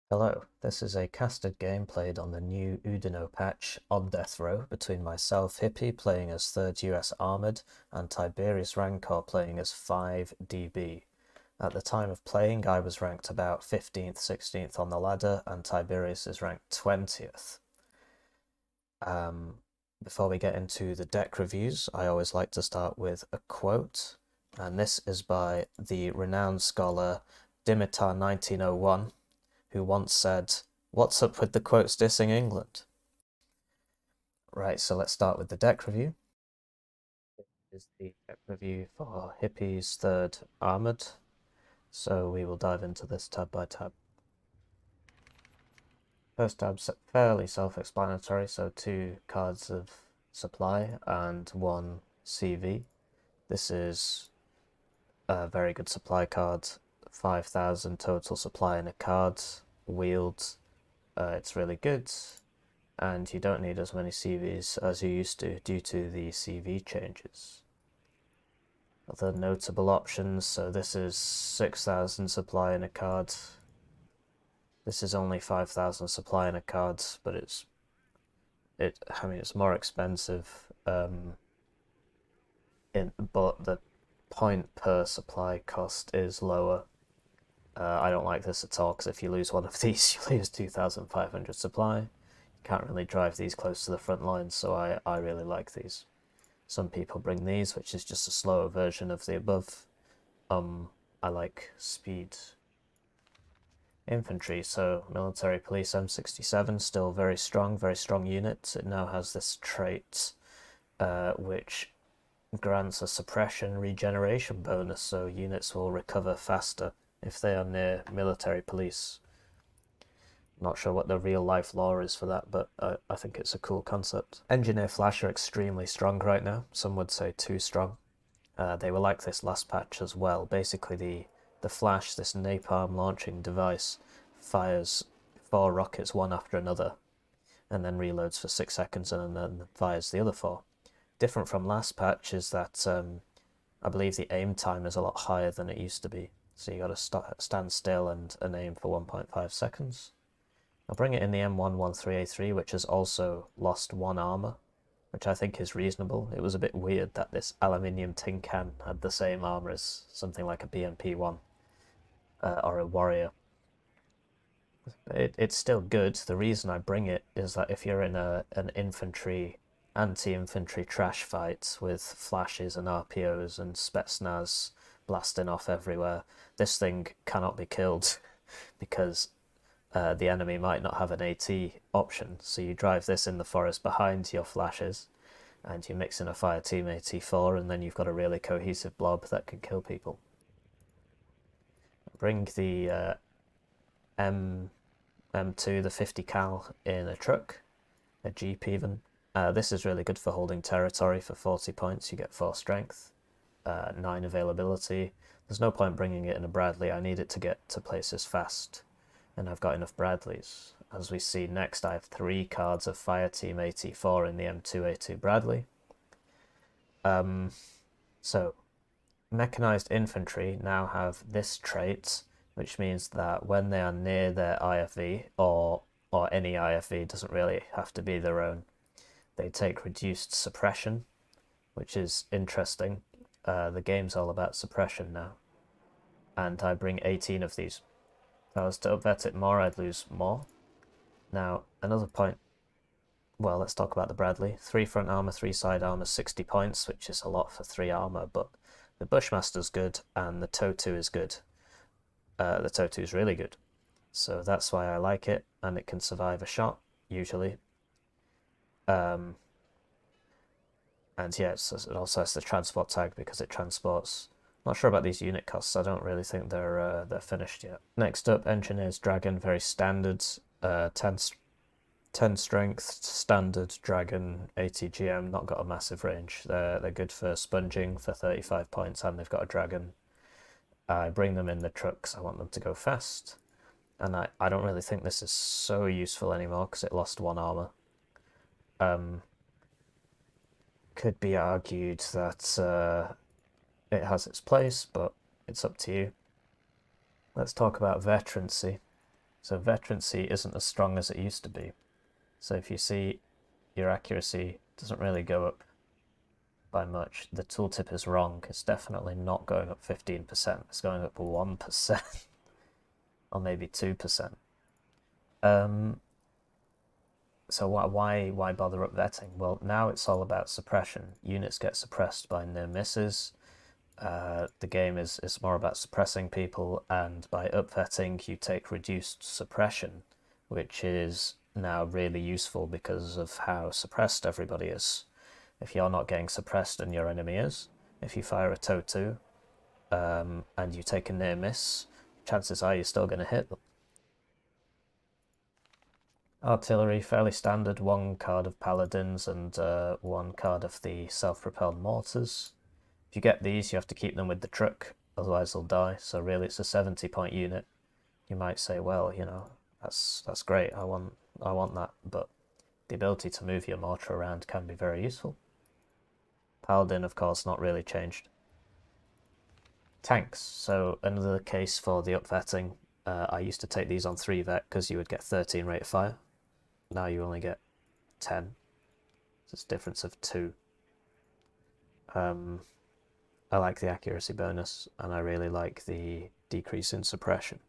Hello, this is a casted game played on the new Udino patch on death row between myself, Hippie, playing as 3rd US Armoured, and Tiberius-Rancore playing as 5 DB. At the time of playing, I was ranked about 15th, 16th on the ladder, and Tiberius is ranked 20th. Before we get into the deck reviews, I always like to start with a quote, and this is by the renowned scholar Dimitar 1901, who once said, "What's up with the quotes dissing England?" Right, so let's start with the deck review. This is the deck review for Hippie's 3rd Armoured, so we will dive into this tab by tab. First tab's fairly self-explanatory, so 2 cards of supply and 1 CV. This is a very good supply card, 5,000 total supply in a card, wheeled. It's really good, and you don't need as many CVs as you used to due to the CV changes. Other notable options, so this is 6,000 supply in a card. This is only 5,000 supply in a card, but it's more expensive, but the point per supply cost is lower. I don't like this at all, because if you lose one of these, you lose 2,500 supply. You can't really drive these close to the front lines, so I really like these. Some people bring these, which is just a slower version of the above. I like speed. Infantry, so military police M67, still very strong unit. It now has this trait, which grants a suppression regeneration bonus, so units will recover faster if they are near military police. Not sure what the real life law is for that, but I think it's a cool concept. Engineer Flash are extremely strong right now. Some would say too strong. They were like this last patch as well. Basically, the Flash, this napalm launching device, fires 4 rockets one after another, and then reloads for 6 seconds and then fires the other 4. Different from last patch is that I believe the aim time is a lot higher than it used to be. So you got to stand still and aim for 1.5 seconds. I'll bring it in the M113A3, which has also lost 1 armor, which I think is reasonable. It was a bit weird that this aluminium tin can had the same armor as something like a BMP-1 or a warrior. It's still good. The reason I bring it is that if you're in an infantry, anti-infantry trash fight with flashes and RPOs and Spetsnaz blasting off everywhere, this thing cannot be killed because the enemy might not have an AT option. So you drive this in the forest behind your flashes, and you mix in a fire team AT4, and then you've got a really cohesive blob that can kill people. Bring the M2, the 50 cal, in a truck, a Jeep even. This is really good for holding territory. For 40 points you get 4 strength, 9 availability. There's no point bringing it in a Bradley. I need it to get to places fast, and I've got enough Bradleys. As we see next, I have 3 cards of Fireteam AT4 in the M2A2 Bradley. So mechanized infantry now have this trait, which means that when they are near their IFV, or any IFV, doesn't really have to be their own, they take reduced suppression, which is interesting. The game's all about suppression now, and I bring 18 of these. If I was to upvet it more, I'd lose more. Now, another point, well, let's talk about the Bradley. 3 front armor, 3 side armor, 60 points, which is a lot for 3 armor, but the Bushmaster's good, and the Totu is good. The Totu is really good, so that's why I like it, and it can survive a shot, usually. And yeah, it also has the transport tag because it transports. Not sure about these unit costs. I don't really think they're finished yet. Next up, Engineer's Dragon, very standard. 10 strength, standard Dragon, ATGM, not got a massive range. They're good for sponging for 35 points, and they've got a Dragon. I bring them in the trucks. I want them to go fast. And I don't really think this is so useful anymore because it lost 1 armor. Could be argued that it has its place, but it's up to you. Let's talk about veterancy. So veterancy isn't as strong as it used to be. So if you see your accuracy doesn't really go up by much, the tooltip is wrong. It's definitely not going up 15%. It's going up 1% or maybe 2%. So why bother upvetting? Well, now it's all about suppression. Units get suppressed by near misses. The game is more about suppressing people, and by upvetting you take reduced suppression, which is now really useful because of how suppressed everybody is. If you're not getting suppressed and your enemy is, if you fire a TOW2 and you take a near miss, chances are you're still going to hit them. Artillery, fairly standard, one card of paladins and one card of the self-propelled mortars. If you get these, you have to keep them with the truck, otherwise they'll die. So really it's a 70-point unit. You might say, well, you know, that's great, I want that, but the ability to move your mortar around can be very useful. Paladin, of course, not really changed. Tanks, so another case for the upvetting. I used to take these on 3-vet because you would get 13 rate of fire. Now you only get 10. So it's a difference of 2. I like the accuracy bonus, and I really like the decrease in suppression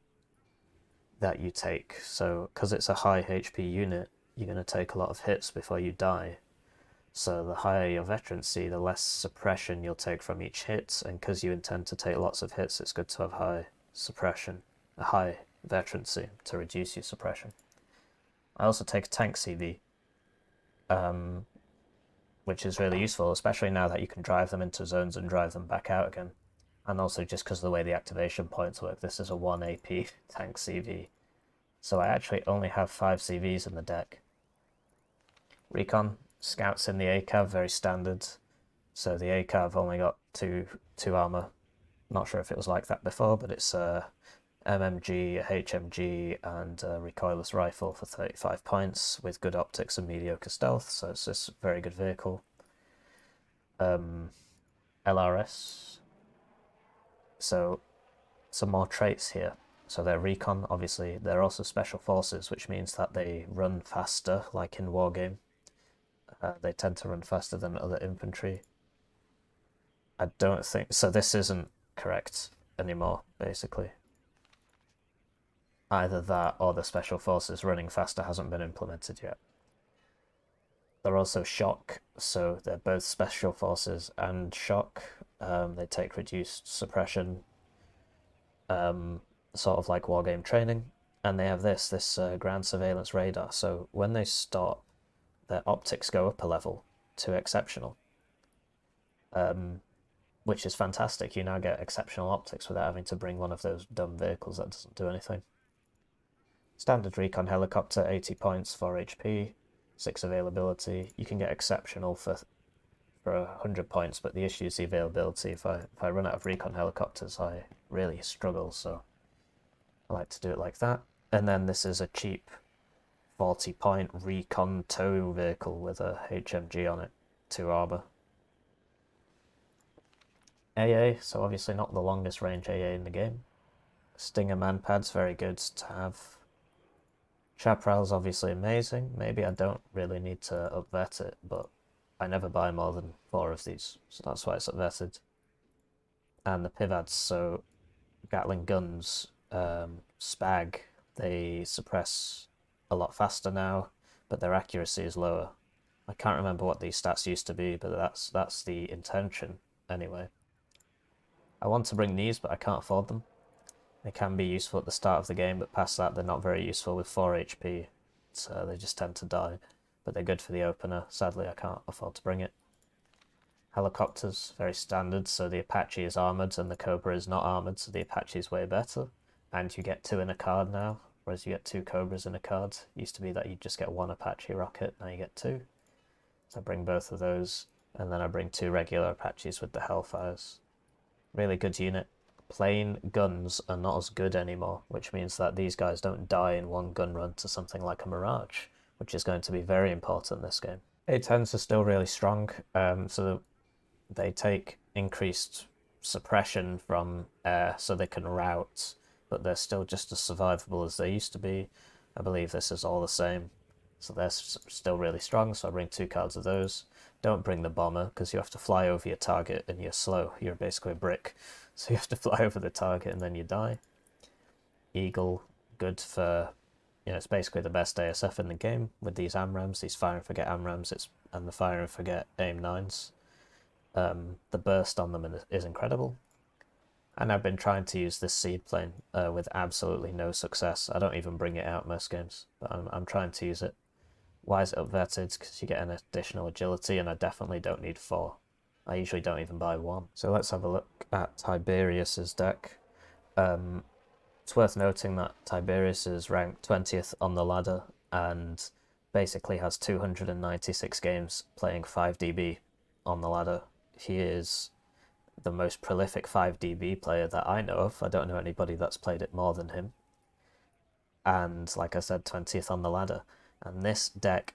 that you take. So, because it's a high HP unit, you're going to take a lot of hits before you die. So the higher your veterancy, the less suppression you'll take from each hit, and because you intend to take lots of hits, it's good to have high suppression, a high veterancy to reduce your suppression. I also take a tank CV, which is really useful, especially now that you can drive them into zones and drive them back out again. And also just because of the way the activation points work, this is a 1 AP tank CV. So I actually only have 5 CVs in the deck. Recon, scouts in the ACAV, very standard. So the ACAV only got 2 armor. Not sure if it was like that before, but it's MMG, HMG, and a recoilless rifle for 35 points with good optics and mediocre stealth, so it's just a very good vehicle. LRS. So some more traits here. So they're recon, obviously. They're also special forces, which means that they run faster, like in Wargame. They tend to run faster than other infantry. I don't think... So this isn't correct anymore, basically. Either that or the special forces running faster hasn't been implemented yet. They're also shock, so they're both special forces and shock. They take reduced suppression, sort of like wargame training, and they have this ground surveillance radar. So when they stop, their optics go up a level to exceptional, which is fantastic. You now get exceptional optics without having to bring one of those dumb vehicles that doesn't do anything. Standard recon helicopter, 80 points, 4 HP, 6 availability. You can get exceptional for 100 points, but the issue is the availability. If I run out of recon helicopters, I really struggle, so I like to do it like that. And then this is a cheap 40-point recon tow vehicle with a HMG on it, 2 armor. AA, so obviously not the longest range AA in the game. Stinger manpad's very good to have. Chaparral's obviously amazing. Maybe I don't really need to upvet it, but I never buy more than 4 of these, so that's why it's upvetted. And the Pivads, so Gatling guns, Spag, they suppress a lot faster now, but their accuracy is lower. I can't remember what these stats used to be, but that's the intention anyway. I want to bring these, but I can't afford them. They can be useful at the start of the game, but past that they're not very useful with 4 HP, so they just tend to die. But they're good for the opener. Sadly, I can't afford to bring it. Helicopters, very standard, so the Apache is armoured and the Cobra is not armoured, so the Apache is way better. And you get 2 in a card now, whereas you get 2 Cobras in a card. It used to be that you just get 1 Apache rocket, now you get 2. So I bring both of those, and then I bring 2 regular Apaches with the Hellfires. Really good unit. Plain guns are not as good anymore, which means that these guys don't die in one gun run to something like a Mirage, which is going to be very important this game. A10s are still really strong, so they take increased suppression from air, so they can rout but they're still just as survivable as they used to be. I believe this is all the same. So they're still really strong, so I bring 2 cards of those. Don't bring the bomber, because you have to fly over your target and you're slow. You're basically a brick. So you have to fly over the target and then you die. Eagle, good for, it's basically the best ASF in the game with these AMRAMs, these fire and forget AMRAMs, and the fire and forget AIM-9s. The burst on them is incredible. And I've been trying to use this seed plane with absolutely no success. I don't even bring it out most games, but I'm trying to use it. Why is it upvetted? Because you get an additional agility, and I definitely don't need 4. I usually don't even buy 1. So let's have a look at Tiberius's deck. It's worth noting that Tiberius is ranked 20th on the ladder and basically has 296 games playing 5DB on the ladder. He is the most prolific 5DB player that I know of. I don't know anybody that's played it more than him. And like I said, 20th on the ladder. And this deck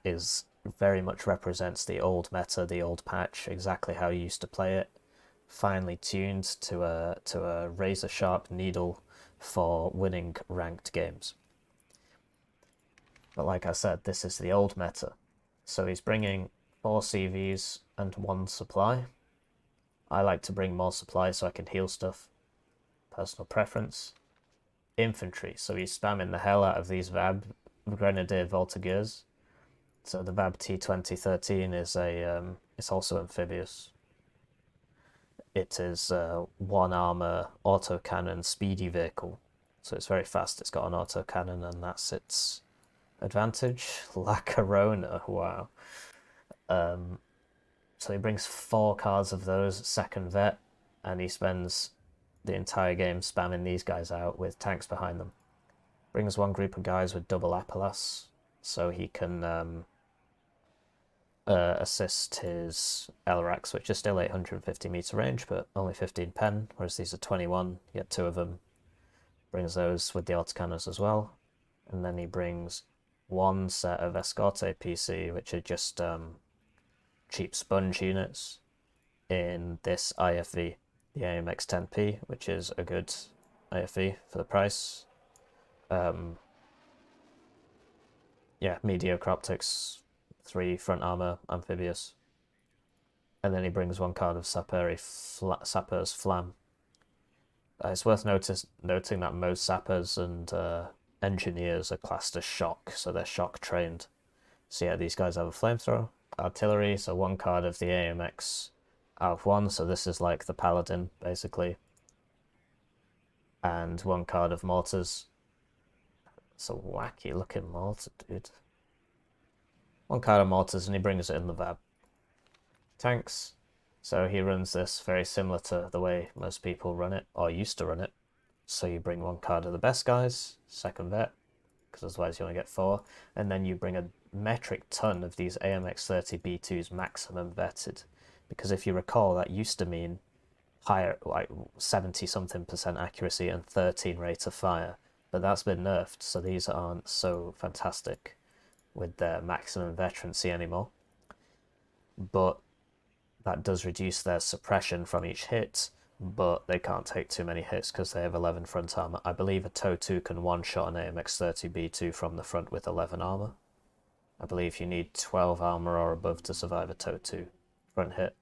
very much represents the old meta, the old patch, exactly how you used to play it. Finely tuned to a razor sharp needle for winning ranked games. But like I said, this is the old meta. So he's bringing 4 CVs and 1 supply. I like to bring more supply so I can heal stuff. Personal preference. Infantry, so he's spamming the hell out of these VAB Grenadier Voltigeurs. So the VAB T2013 is it's also amphibious. It is 1 armor autocannon speedy vehicle, so it's very fast. It's got an autocannon, and that's its advantage. La Corona, wow. So he brings 4 cards of those, second vet, and he spends the entire game spamming these guys out with tanks behind them. Brings 1 group of guys with double Appelas, so he can assist his Elrax, which is still 850 meter range, but only 15 pen, whereas these are 21. You get 2 of them. Brings those with the autocannons as well. And then he brings 1 set of Escorte PC, which are just cheap sponge units in this IFV, the AMX 10P, which is a good IFV for the price. Yeah, mediocre optics, 3 front armor, amphibious. And then he brings 1 card of Sapper's Flam. It's worth noting that most sappers and engineers are classed as shock, so they're shock trained. So yeah, these guys have a flamethrower. Artillery, so 1 card of the AMX out of 1, so this is like the Paladin, basically. And 1 card of mortars. It's a wacky looking mortar, dude. 1 card of mortars, and he brings it in the VAB. Tanks. So he runs this very similar to the way most people run it, or used to run it. So you bring 1 card of the best guys, second vet, because otherwise you only get 4, and then you bring a metric ton of these AMX 30 B2s maximum vetted, because if you recall, that used to mean higher, like 70 something % accuracy and 13 rate of fire, but that's been nerfed, so these aren't so fantastic with their maximum veterancy anymore. But that does reduce their suppression from each hit, but they can't take too many hits because they have 11 front armor. I believe a TOW 2 can one-shot an AMX 30 B2 from the front with 11 armor. I believe you need 12 armor or above to survive a TOW 2 front hit.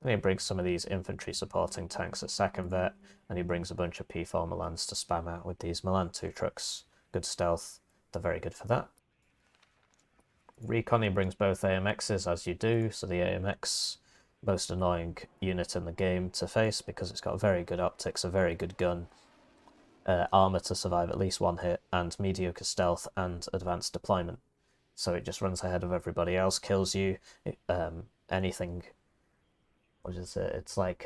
And he brings some of these infantry supporting tanks at second vet, and he brings a bunch of P4 Milans to spam out with these Milan 2 trucks. Good stealth, they're very good for that. Recon, he brings both AMXs, as you do, so the AMX, most annoying unit in the game to face because it's got very good optics, a very good gun, armor to survive at least 1 hit, and mediocre stealth and advanced deployment. So it just runs ahead of everybody else, kills you, anything. What is it? It's like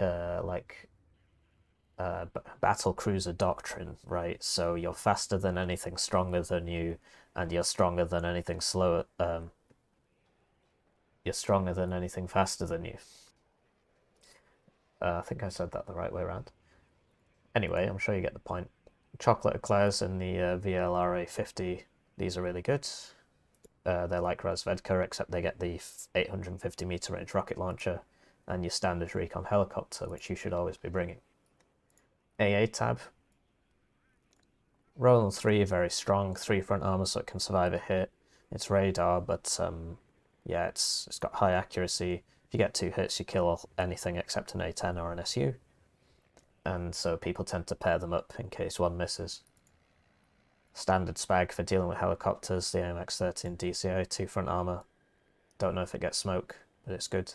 battle cruiser doctrine, right? So you're faster than anything stronger than you, and you're stronger than anything slower. You're stronger than anything faster than you. I think I said that the right way around. Anyway, I'm sure you get the point. Chocolate eclairs in the VLRA 50, these are really good. They're like Razvedka, except they get the 850 meter range rocket launcher and your standard recon helicopter, which you should always be bringing. AA tab. Roland 3, very strong, 3 front armor, so it can survive a hit. It's radar, but yeah, it's got high accuracy. If you get 2 hits, you kill anything except an A10 or an SU. And so people tend to pair them up in case one misses. Standard spag for dealing with helicopters, the AMX-13 DCI, 2 front armor. Don't know if it gets smoke, but it's good.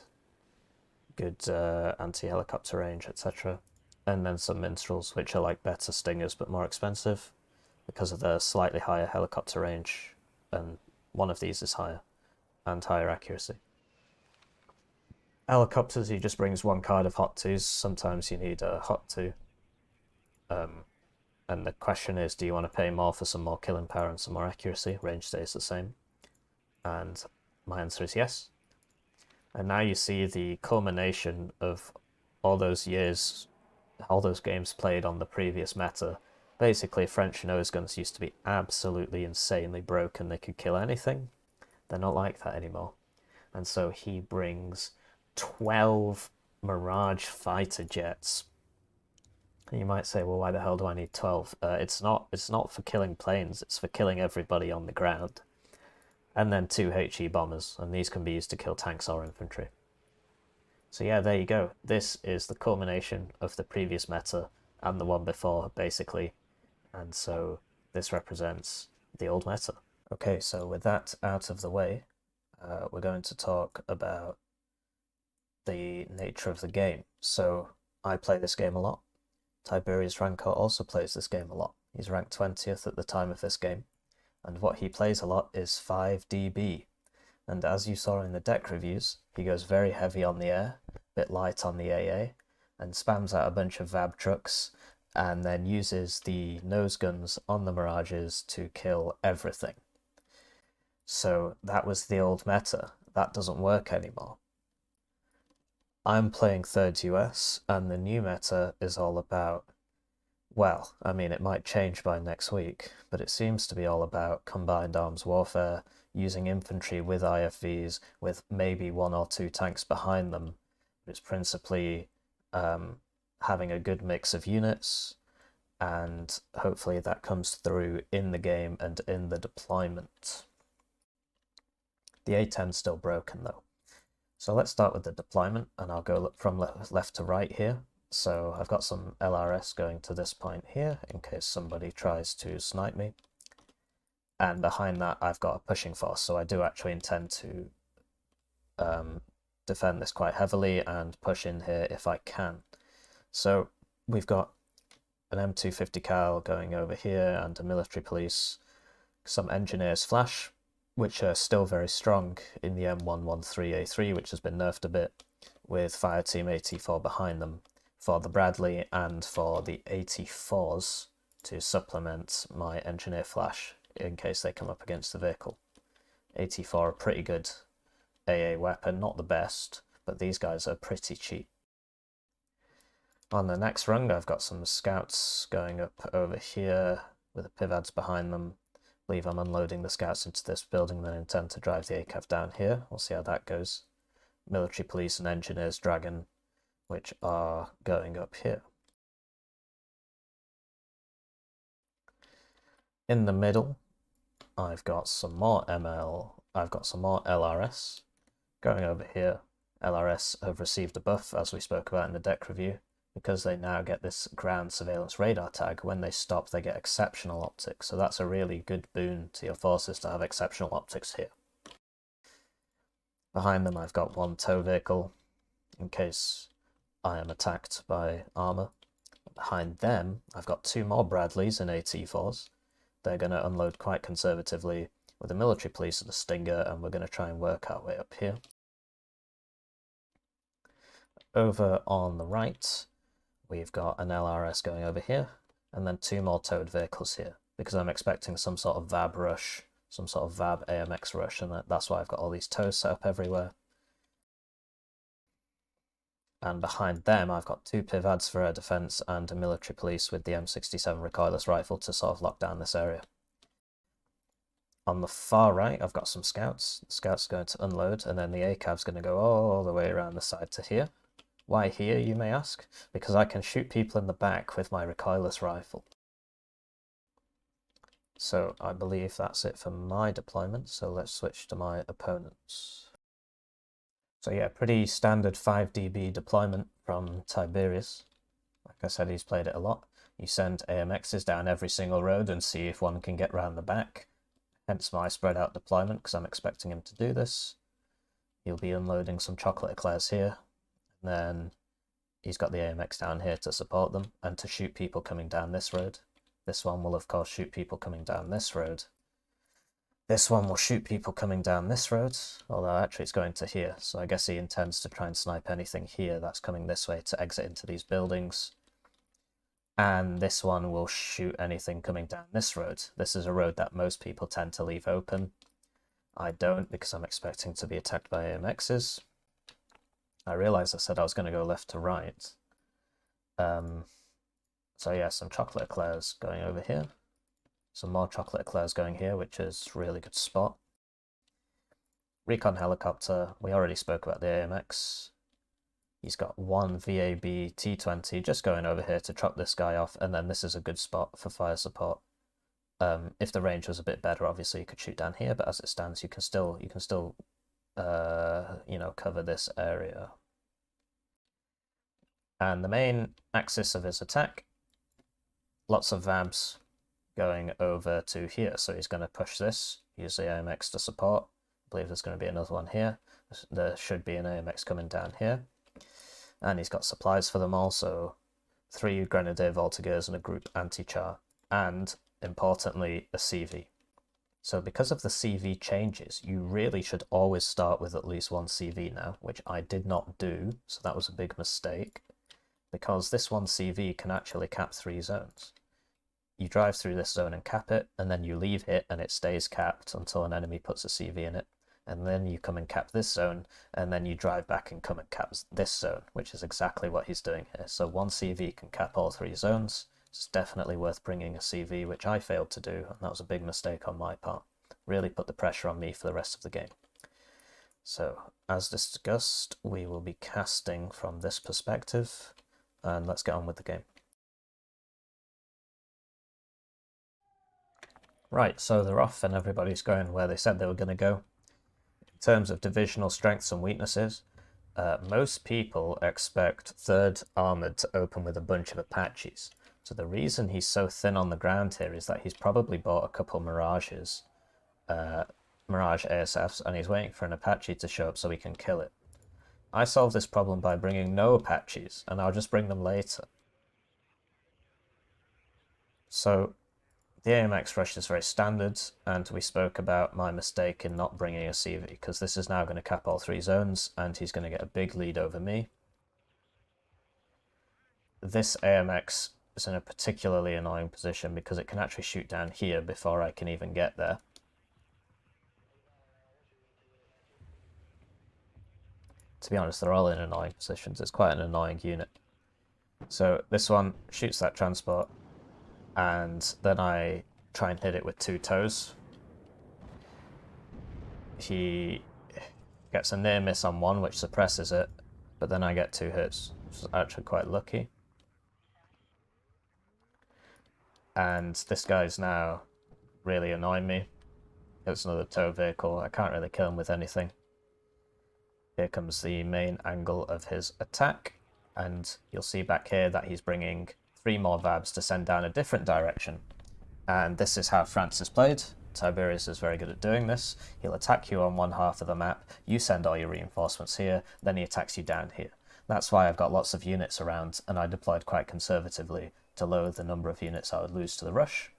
Good anti-helicopter range, etc. And then some minstrels, which are like better stingers but more expensive because of the slightly higher helicopter range, and one of these is higher, and higher accuracy. Helicopters, he just brings 1 card of hot 2s. Sometimes you need a hot 2. And the question is, do you want to pay more for some more killing power and some more accuracy? Range stays the same. And my answer is yes. And now you see the culmination of all those years, all those games played on the previous meta. Basically, French nose guns used to be absolutely insanely broken. They could kill anything. They're not like that anymore. And so he brings 12 Mirage fighter jets. And you might say, well, why the hell do I need 12? It's not for killing planes, it's for killing everybody on the ground. And then 2 HE bombers, and these can be used to kill tanks or infantry. So yeah, there you go. This is the culmination of the previous meta and the one before, basically. And so this represents the old meta. Okay, so with that out of the way, we're going to talk about the nature of the game. So I play this game a lot. Tiberius-Rancore also plays this game a lot. He's ranked 20th at the time of this game. And what he plays a lot is 5DB. And as you saw in the deck reviews, he goes very heavy on the air, a bit light on the AA, and spams out a bunch of VAB trucks, and then uses the nose guns on the Mirages to kill everything. So that was the old meta. That doesn't work anymore. I'm playing 3rd US, and the new meta is all about, well, I mean, it might change by next week, but it seems to be all about combined arms warfare, using infantry with IFVs, with maybe 1 or 2 tanks behind them. It's principally having a good mix of units, and hopefully that comes through in the game and in the deployment. The A10's still broken though. So let's start with the deployment, and I'll go from left to right here. So I've got some LRS going to this point here in case somebody tries to snipe me. And behind that I've got a pushing force, so I do actually intend to defend this quite heavily and push in here if I can. So we've got an M250 cal going over here and a military police, some engineers flash, which are still very strong in the M113A3, which has been nerfed a bit, with Fireteam 84 behind them for the Bradley and for the 84s to supplement my engineer flash in case they come up against the vehicle. 84 are pretty good AA weapon, not the best, but these guys are pretty cheap. On the next rung, I've got some scouts going up over here with the pivads behind them. I believe I'm unloading the scouts into this building, then intend to drive the ACAV down here. We'll see how that goes. Military police and engineers dragon, which are going up here. In the middle, I've got some more LRS going over here. LRS have received a buff, as we spoke about in the deck review, because they now get this ground surveillance radar tag. When they stop, they get exceptional optics, so that's a really good boon to your forces to have exceptional optics here. Behind them I've got 1 tow vehicle in case I am attacked by armor. Behind them I've got 2 more Bradleys and AT4s. They're going to unload quite conservatively with a military police and a Stinger, and we're going to try and work our way up here. Over on the right, we've got an LRS going over here, and then 2 more towed vehicles here, because I'm expecting some sort of VAB rush, some sort of VAB AMX rush, and that's why I've got all these tows set up everywhere. And behind them, I've got 2 pivads for air defense and a military police with the M67 recoilless rifle to sort of lock down this area. On the far right, I've got some scouts. The scouts are going to unload, and then the ACAV's going to go all the way around the side to here. Why here, you may ask? Because I can shoot people in the back with my recoilless rifle. So I believe that's it for my deployment, so let's switch to my opponents. So yeah, pretty standard 5 dB deployment from Tiberius. Like I said, he's played it a lot. You send AMXs down every single road and see if one can get round the back. Hence my spread out deployment, because I'm expecting him to do this. He'll be unloading some chocolate eclairs here, and then he's got the AMX down here to support them and to shoot people coming down this road. This one will of course shoot people coming down this road. This one will shoot people coming down this road, although actually it's going to here, so I guess he intends to try and snipe anything here that's coming this way to exit into these buildings. And this one will shoot anything coming down this road. This is a road that most people tend to leave open. I don't, because I'm expecting to be attacked by AMXs. I realised I said I was going to go left to right. So yeah, some chocolate eclairs going over here. Some more chocolate eclairs going here, which is a really good spot. Recon helicopter, we already spoke about the AMX. He's got one VAB T20 just going over here to chop this guy off, and then this is a good spot for fire support. If the range was a bit better, obviously you could shoot down here, but as it stands, you can still you know, cover this area. And the main axis of his attack, lots of VABs going over to here. So he's going to push this, use the AMX to support. I believe there's going to be another one here. There should be an AMX coming down here. And he's got supplies for them all, so 3 Grenadier Voltigeurs and a group anti-char. And, importantly, a CV. So because of the CV changes, you really should always start with at least 1 CV now, which I did not do, so that was a big mistake. Because this 1 CV can actually cap 3 zones. You drive through this zone and cap it, and then you leave it and it stays capped until an enemy puts a CV in it. And then you come and cap this zone, and then you drive back and come and cap this zone, which is exactly what he's doing here. So 1 CV can cap all 3 zones. It's definitely worth bringing a CV, which I failed to do, and that was a big mistake on my part. Really put the pressure on me for the rest of the game. So, as discussed, we will be casting from this perspective, and let's get on with the game. Right, so they're off and everybody's going where they said they were going to go. In terms of divisional strengths and weaknesses, most people expect 3rd Armoured to open with a bunch of Apaches. So the reason he's so thin on the ground here is that he's probably bought a couple Mirages, Mirage ASFs, and he's waiting for an Apache to show up so he can kill it. I solved this problem by bringing no Apaches, and I'll just bring them later. So the AMX rush is very standard, and we spoke about my mistake in not bringing a CV, because this is now going to cap all 3 zones, and he's going to get a big lead over me. This AMX is in a particularly annoying position because it can actually shoot down here before I can even get there. To be honest, they're all in annoying positions. It's quite an annoying unit. So this one shoots that transport, and then I try and hit it with 2 toes. He gets a near miss on one, which suppresses it, but then I get 2 hits, which is actually quite lucky. And this guy's now really annoying me. It's another tow vehicle. I can't really kill him with anything. Here comes the main angle of his attack, and you'll see back here that he's bringing 3 more VABs to send down a different direction. And this is how France is played. Tiberius is very good at doing this. He'll attack you on one half of the map, you send all your reinforcements here, then he attacks you down here. That's why I've got lots of units around, and I deployed quite conservatively to lower the number of units I would lose to the rush.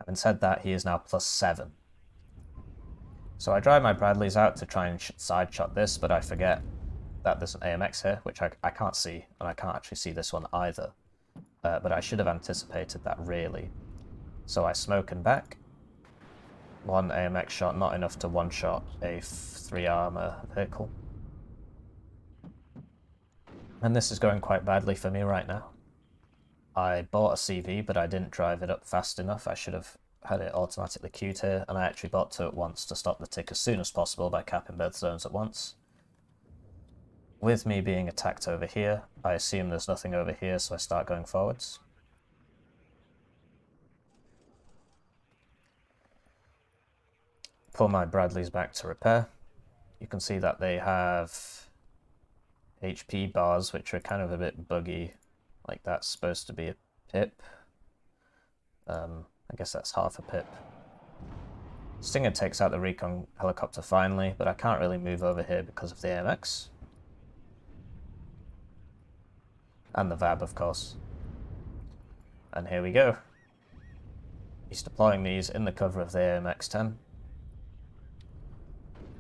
Having said that, he is now +7. So I drive my Bradleys out to try and side shot this, but I forget that there's an AMX here, which I can't see, and I can't actually see this one either. But I should have anticipated that, really. So I smoke and back. 1 AMX shot, not enough to one-shot a 3 armor vehicle. And this is going quite badly for me right now. I bought a CV, but I didn't drive it up fast enough. I should have had it automatically queued here, and I actually bought 2 at once to stop the tick as soon as possible by capping both zones at once. With me being attacked over here, I assume there's nothing over here, so I start going forwards. pull my Bradleys back to repair. You can see that they have HP bars, which are kind of a bit buggy. Like that's supposed to be a pip. I guess that's half a pip. Stinger takes out the recon helicopter finally, but I can't really move over here because of the AMX. And the VAB, of course. And here we go. He's deploying these in the cover of the AMX-10.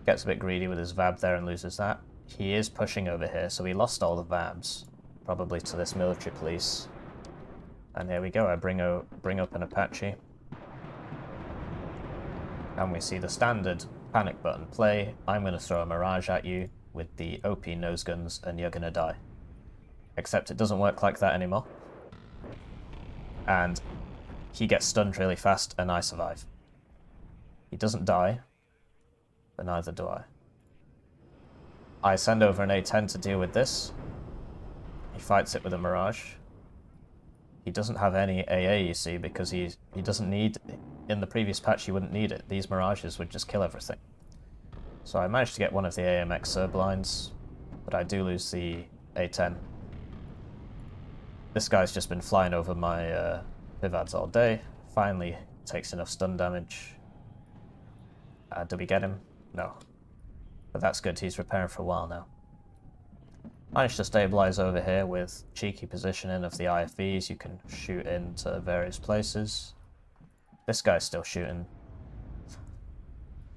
Gets a bit greedy with his VAB there and loses that. He is pushing over here, so he lost all the VABs, probably to this military police. And here we go, I bring up an Apache. And we see the standard panic button play. I'm going to throw a Mirage at you with the OP nose guns and you're going to die. Except it doesn't work like that anymore. And he gets stunned really fast and I survive. He doesn't die, but neither do I. I send over an A-10 to deal with this. He fights it with a Mirage. He doesn't have any AA, you see, because he doesn't need... In the previous patch, he wouldn't need it. These Mirages would just kill everything. So I managed to get one of the AMX Sublines, but I do lose the A-10. This guy's just been flying over my Pivads all day. Finally takes enough stun damage. Did we get him? No. But that's good, he's repairing for a while now. Managed to stabilize over here with cheeky positioning of the IFVs. You can shoot into various places. This guy's still shooting.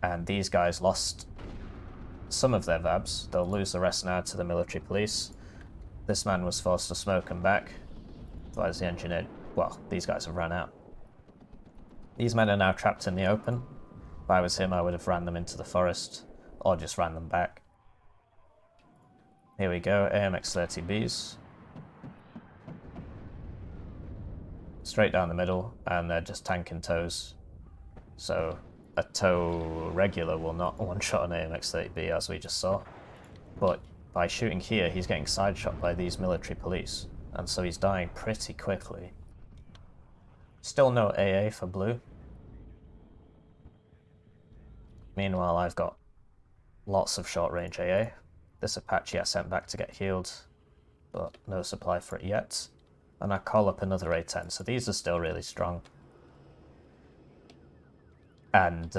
And these guys lost some of their VABs. They'll lose the rest now to the military police. This man was forced to smoke them back. Otherwise the engineer... Well, these guys have ran out. These men are now trapped in the open. If I was him, I would have ran them into the forest. Or just ran them back. Here we go, AMX-30Bs. Straight down the middle, and they're just tanking tows. So a tow regular will not one-shot an AMX-30B, as we just saw. But by shooting here, he's getting side-shot by these military police, and so he's dying pretty quickly. Still no AA for blue. Meanwhile, I've got lots of short-range AA. This Apache I sent back to get healed, but no supply for it yet. And I call up another A-10, so these are still really strong. And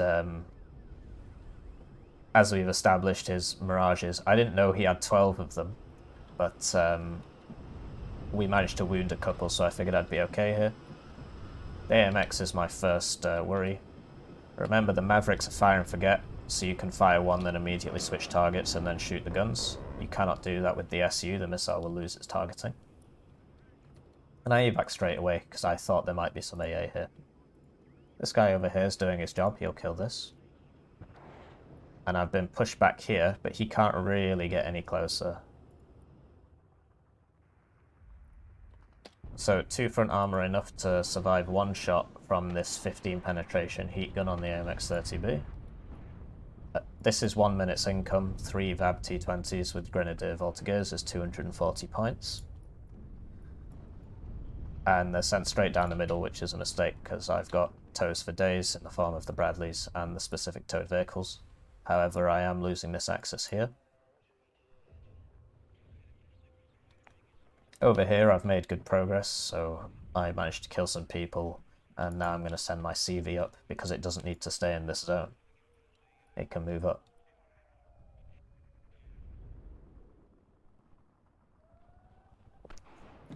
as we've established his Mirages, I didn't know he had 12 of them, but we managed to wound a couple, so I figured I'd be okay here. The AMX is my first worry. Remember, the Mavericks are fire and forget, so you can fire one, then immediately switch targets and then shoot the guns. You cannot do that with the SU, the missile will lose its targeting. And I evac straight away, because I thought there might be some AA here. This guy over here is doing his job, he'll kill this. And I've been pushed back here, but he can't really get any closer. So 2 front armor enough to survive one shot from this 15 penetration heat gun on the AMX-30B. This is 1 minute's income, 3 VAB T20s with Grenadier Voltigeurs is 240 points. And they're sent straight down the middle, which is a mistake, because I've got tows for days in the form of the Bradleys and the specific towed vehicles. However, I am losing this axis here. Over here I've made good progress, so I managed to kill some people, and now I'm going to send my CV up, because it doesn't need to stay in this zone. It can move up.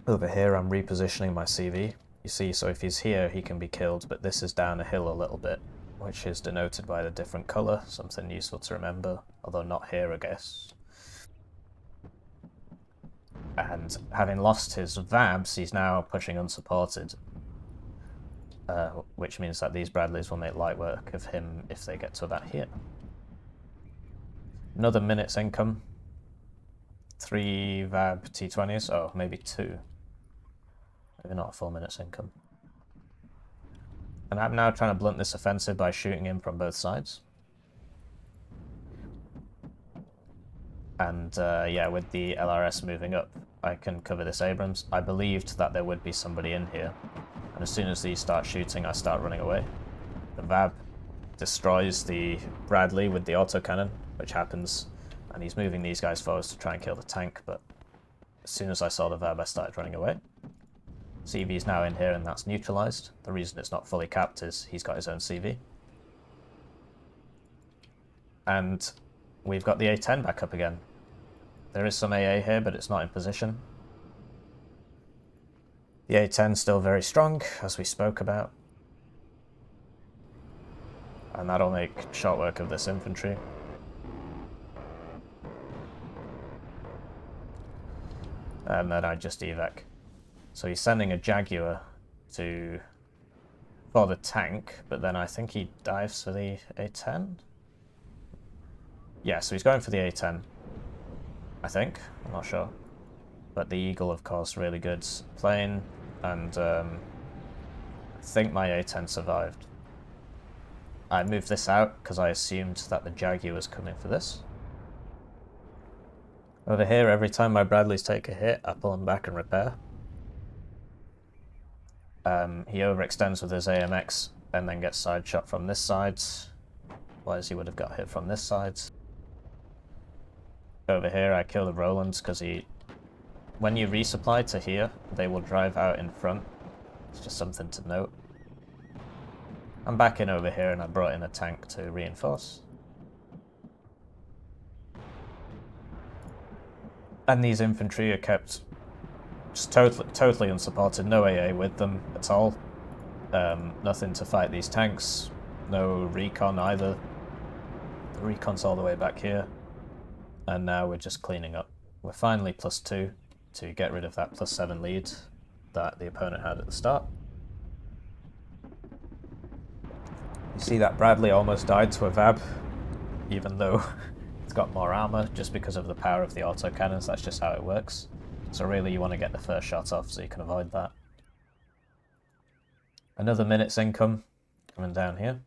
Over here I'm repositioning my CV. You see, so if he's here he can be killed, but this is down a hill a little bit, which is denoted by the different colour, something useful to remember, although not here I guess. And having lost his VABs, he's now pushing unsupported, which means that these Bradleys will make light work of him if they get to about here. Another minute's income. 3 VAB T20s, oh, maybe 2. Maybe not 4 minutes income. And I'm now trying to blunt this offensive by shooting him from both sides. And yeah, with the LRS moving up, I can cover this Abrams. I believed that there would be somebody in here. And as soon as these start shooting, I start running away. The VAB destroys the Bradley with the autocannon, which happens, and he's moving these guys forwards to try and kill the tank, but as soon as I saw the VAB, I started running away. CV's now in here, and that's neutralized. The reason it's not fully capped is he's got his own CV. And we've got the A10 back up again. There is some AA here, but it's not in position. The A10 still very strong, as we spoke about. And that'll make short work of this infantry. And then I just evac. So he's sending a Jaguar for the tank, but then I think he dives for the A10? Yeah, so he's going for the A10, I think. I'm not sure. But the Eagle, of course, really good plane, and I think my A10 survived. I moved this out because I assumed that the Jaguar was coming for this. Over here, every time my Bradleys take a hit, I pull them back and repair. He overextends with his AMX and then gets side shot from this side, whereas he would have got hit from this side. Over here, I kill the Rolands because when you resupply to here, they will drive out in front. It's just something to note. I'm back in over here and I brought in a tank to reinforce. And these infantry are kept just totally unsupported, no AA with them at all. Nothing to fight these tanks, no recon either. The recon's all the way back here. And now we're just cleaning up. We're finally +2 to get rid of that +7 lead that the opponent had at the start. You see that Bradley almost died to a VAB, even though it's got more armor, just because of the power of the autocannons. That's just how it works. So really you want to get the first shot off so you can avoid that. Another minute's income coming down here.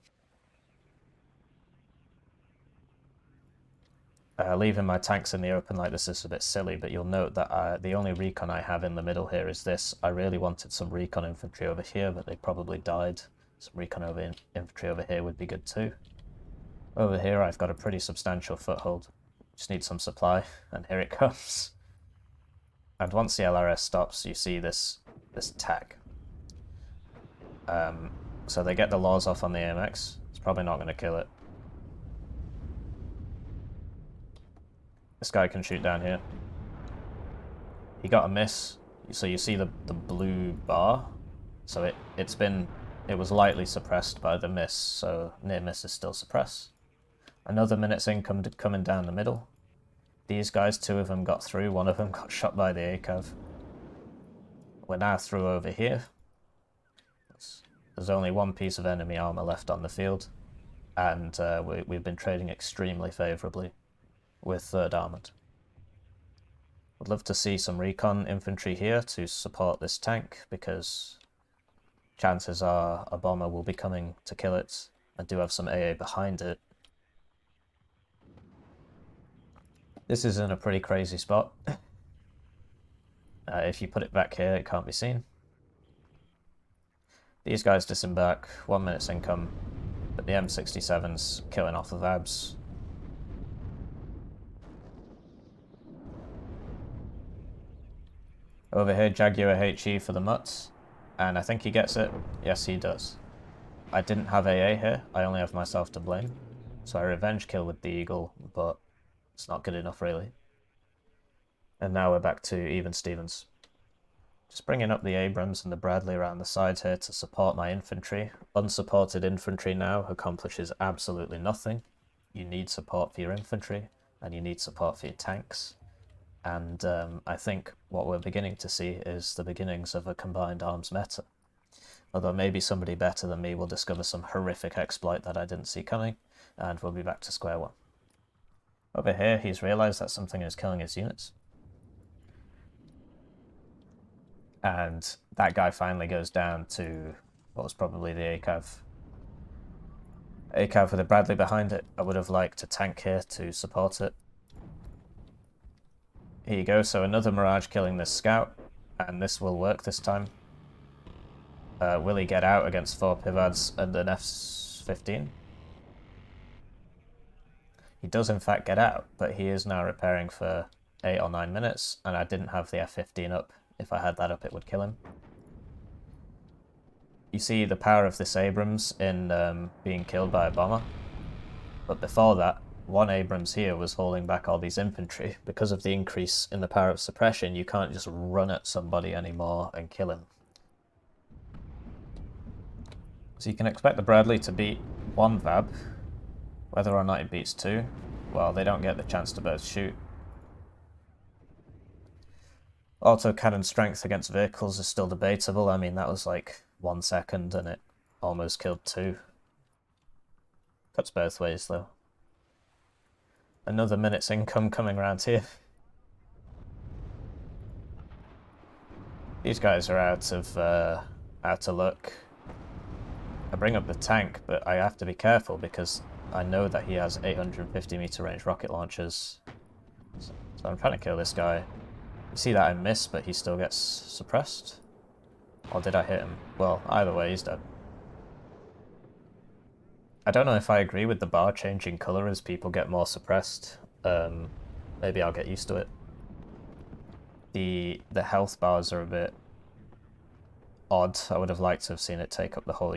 Leaving my tanks in the open like this is a bit silly, but you'll note that the only recon I have in the middle here is this. I really wanted some recon infantry over here, but they probably died. Some recon infantry over here would be good too. Over here I've got a pretty substantial foothold. Just need some supply, and here it comes. And once the LRS stops, you see this tack. So they get the laws off on the AMX. It's probably not going to kill it. This guy can shoot down here. He got a miss. So you see the blue bar. So it was lightly suppressed by the miss, so near miss is still suppressed. Another minute's income coming down the middle. These guys, 2 of them got through, 1 of them got shot by the ACAV. We're now through over here. There's only 1 piece of enemy armor left on the field, and we've been trading extremely favourably with 3rd Armoured. I'd love to see some recon infantry here to support this tank, because chances are a bomber will be coming to kill it. I do have some AA behind it. This is in a pretty crazy spot. If you put it back here, it can't be seen. These guys disembark, 1 minute's income, but the M67's killing off the VABs. Over here, Jaguar HE for the mutts, and I think he gets it. Yes, he does. I didn't have AA here, I only have myself to blame. So I revenge kill with the Eagle, but it's not good enough really. And now we're back to even Stevens. Just bringing up the Abrams and the Bradley around the sides here to support my infantry. Unsupported infantry now accomplishes absolutely nothing. You need support for your infantry, and you need support for your tanks. And I think what we're beginning to see is the beginnings of a combined arms meta. Although maybe somebody better than me will discover some horrific exploit that I didn't see coming, and we'll be back to square one. Over here, he's realised that something is killing his units. And that guy finally goes down to what was probably the ACAV. ACAV with a Bradley behind it. I would have liked a tank here to support it. Here you go, so another Mirage killing this scout, and this will work this time. Will he get out against 4 Pivads and an F-15? He does in fact get out, but he is now repairing for 8 or 9 minutes, and I didn't have the F-15 up. If I had that up, it would kill him. You see the power of this Abrams in being killed by a bomber. But before that, one Abrams here was holding back all these infantry. Because of the increase in the power of suppression, you can't just run at somebody anymore and kill him. So you can expect the Bradley to beat one VAB. Whether or not it beats two, well, they don't get the chance to both shoot. Autocannon strength against vehicles is still debatable. I mean, that was like 1 second and it almost killed two. Cuts both ways, though. Another minute's income coming around here. These guys are out of luck. I bring up the tank, but I have to be careful because I know that he has 850 meter range rocket launchers. So I'm trying to kill this guy. You see that I miss, but he still gets suppressed? Or did I hit him? Well, either way, he's dead. I don't know if I agree with the bar changing colour as people get more suppressed. Maybe I'll get used to it. The health bars are a bit odd. I would have liked to have seen it take up the whole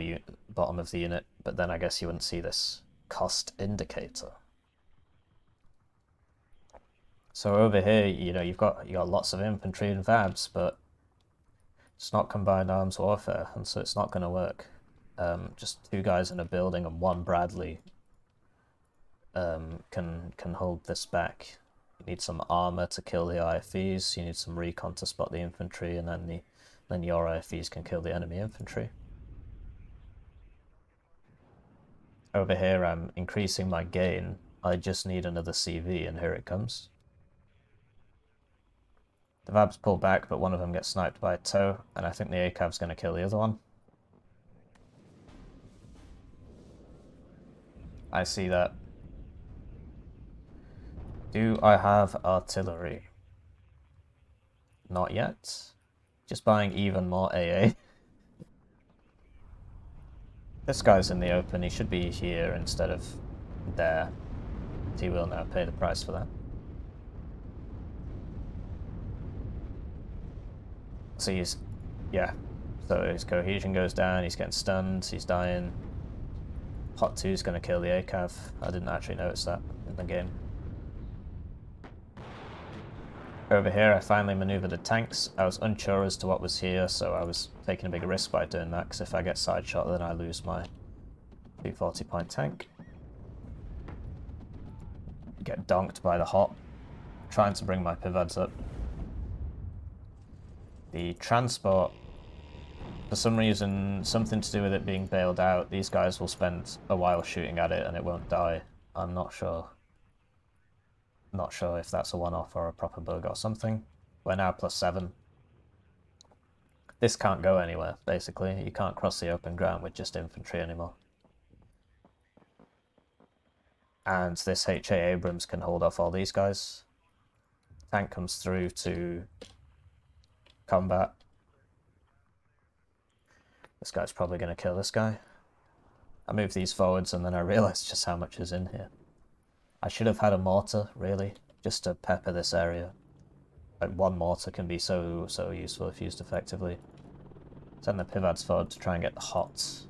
bottom of the unit, but then I guess you wouldn't see this cost indicator. So over here, you know, you've got lots of infantry and VABs, but it's not combined arms warfare, and so it's not going to work. Just two guys in a building and one Bradley can hold this back. You need some armor to kill the IFVs. You need some recon to spot the infantry, and then your IFVs can kill the enemy infantry. Over here, I'm increasing my gain. I just need another CV, and here it comes. The VABs pull back, but one of them gets sniped by a TOW, and I think the ACAV's going to kill the other one. I see that. Do I have artillery? Not yet. Just buying even more AA. This guy's in the open, he should be here instead of there. He will now pay the price for that. So so his cohesion goes down, he's getting stunned, he's dying. Pot 2 is going to kill the ACAV. I didn't actually notice that in the game. Over here, I finally maneuvered the tanks. I was unsure as to what was here, so I was taking a big risk by doing that, because if I get side shot, then I lose my 240-point tank. Get donked by the hop. Trying to bring my pivads up. The transport, for some reason, something to do with it being bailed out, these guys will spend a while shooting at it and it won't die. I'm not sure. Not sure if that's a one-off or a proper bug or something. We're now +7. This can't go anywhere, basically. You can't cross the open ground with just infantry anymore. And this HA Abrams can hold off all these guys. Tank comes through to combat. This guy's probably going to kill this guy. I move these forwards and then I realised just how much is in here. I should have had a mortar, really, just to pepper this area. Like, one mortar can be so useful if used effectively. Send the pivads forward to try and get the hots.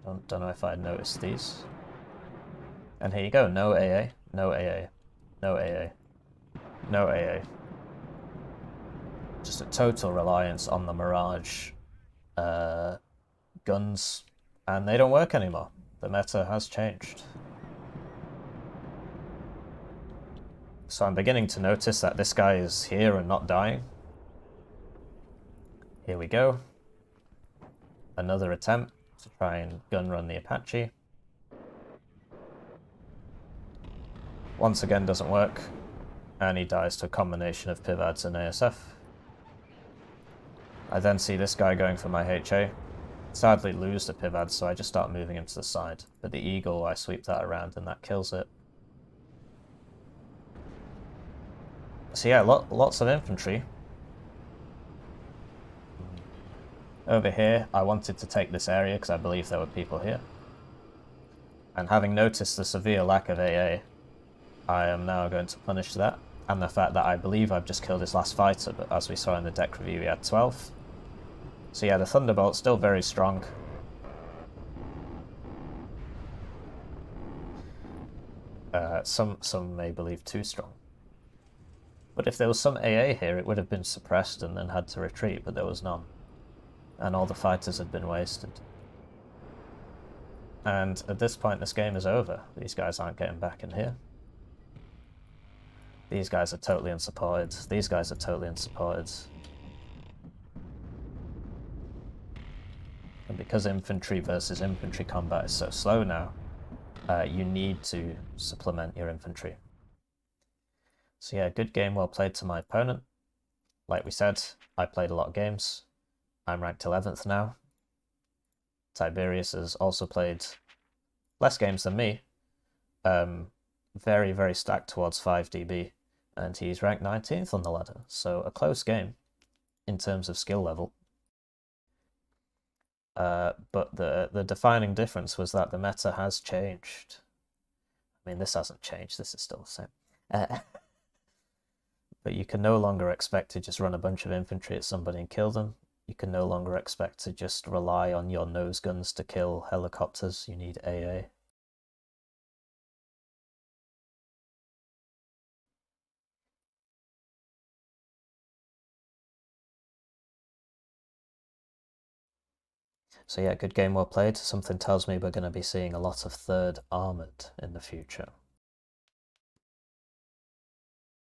Don't know if I noticed these. And here you go, no AA, no AA, no AA, no AA. Just a total reliance on the Mirage guns, and they don't work anymore. The meta has changed. So I'm beginning to notice that this guy is here and not dying. Here we go. Another attempt to try and gun run the Apache. Once again doesn't work, and he dies to a combination of pivads and ASF. I then see this guy going for my HA. Sadly lose the pivads, so I just start moving him to the side. But the Eagle, I sweep that around and that kills it. So yeah, lots of infantry. Over here, I wanted to take this area because I believe there were people here. And having noticed the severe lack of AA, I am now going to punish that, and the fact that I believe I've just killed his last fighter, but as we saw in the deck review, he had 12. So yeah, the Thunderbolt's still very strong. Some may believe too strong. But if there was some AA here, it would have been suppressed and then had to retreat, but there was none. And all the fighters had been wasted. And at this point, this game is over. These guys aren't getting back in here. These guys are totally unsupported. These guys are totally unsupported. And because infantry versus infantry combat is so slow now, you need to supplement your infantry. So yeah, good game, well played to my opponent. Like we said, I played a lot of games. I'm ranked 11th now. Tiberius has also played less games than me. Very, very stacked towards 5 DB. And he's ranked 19th on the ladder. So a close game in terms of skill level. But the defining difference was that the meta has changed. I mean, this hasn't changed. This is still the same. But you can no longer expect to just run a bunch of infantry at somebody and kill them. You can no longer expect to just rely on your nose guns to kill helicopters. You need AA. So yeah, good game, well played. Something tells me we're going to be seeing a lot of third Armoured in the future.